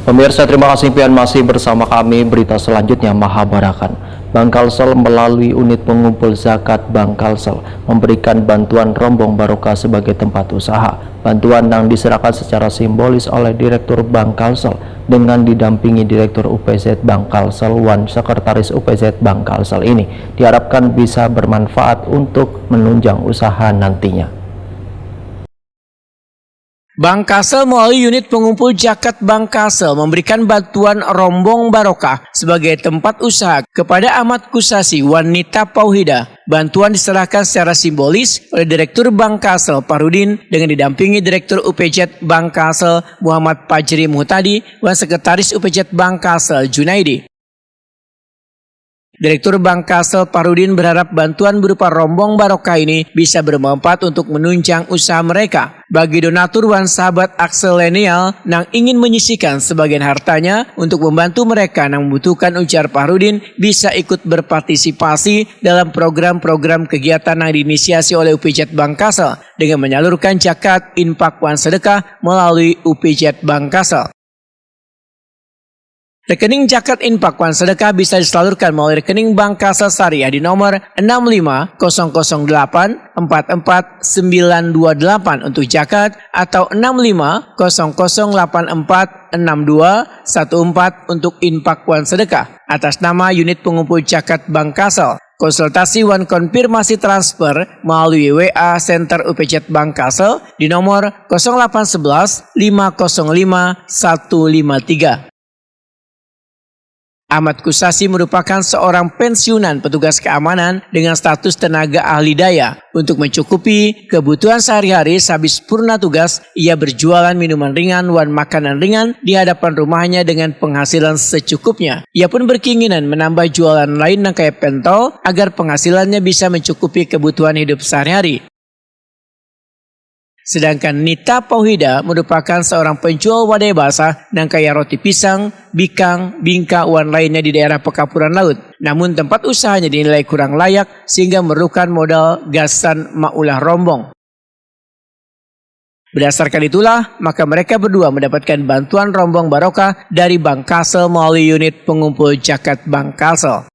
Pemirsa, terima kasih pian masih bersama kami. Berita selanjutnya, Mahabarakan. Bank Kalsel melalui unit pengumpul zakat Bank Kalsel memberikan bantuan rombong barokah sebagai tempat usaha. Bantuan yang diserahkan secara simbolis oleh Direktur Bank Kalsel dengan didampingi Direktur UPZ Bank Kalsel Wan, Sekretaris UPZ Bank Kalsel ini diharapkan bisa bermanfaat untuk menunjang usaha nantinya. Bank Kalsel melalui unit pengumpul zakat Bank Kalsel memberikan bantuan rombong barokah sebagai tempat usaha kepada Ahmad Kusasi Wanita Pauhida. Bantuan diserahkan secara simbolis oleh Direktur Bank Kalsel Parudin dengan didampingi Direktur UPZ Bank Kalsel Muhammad Fajri Muhtadi dan Sekretaris UPZ Bank Kalsel Junaidi. Direktur Bank Kalsel Parudin berharap bantuan berupa rombong barokah ini bisa bermanfaat untuk menunjang usaha mereka. Bagi donatur dan sahabat akselenial yang ingin menyisihkan sebagian hartanya untuk membantu mereka yang membutuhkan, ujar Parudin, bisa ikut berpartisipasi dalam program-program kegiatan yang diinisiasi oleh UPZ Bank Kalsel dengan menyalurkan zakat, infak, dan sedekah melalui UPZ Bank Kalsel. Rekening zakat infak dan sedekah bisa disalurkan melalui rekening Bank Kalsel Syariah di nomor 65008444928 untuk zakat atau 65008462114 untuk infak dan sedekah atas nama unit pengumpul zakat Bank Kalsel. Konsultasi dan konfirmasi transfer melalui WA Center UPZ Bank Kalsel di nomor 0811 505 153. Ahmad Kusasi merupakan seorang pensiunan petugas keamanan dengan status tenaga ahli daya. Untuk mencukupi kebutuhan sehari-hari sehabis purna tugas, ia berjualan minuman ringan dan makanan ringan di hadapan rumahnya dengan penghasilan secukupnya. Ia pun berkeinginan menambah jualan lain yang kayak pentol agar penghasilannya bisa mencukupi kebutuhan hidup sehari-hari. Sedangkan Nita Pauhida merupakan seorang penjual wadai basah dan kaya roti pisang, bikang, bingka, dan lainnya di daerah Pekapuran Laut. Namun tempat usahanya dinilai kurang layak sehingga memerlukan modal gasan maulah rombong. Berdasarkan itulah, maka mereka berdua mendapatkan bantuan rombong barokah dari Bank Kalsel melalui unit pengumpul zakat Bank Kalsel.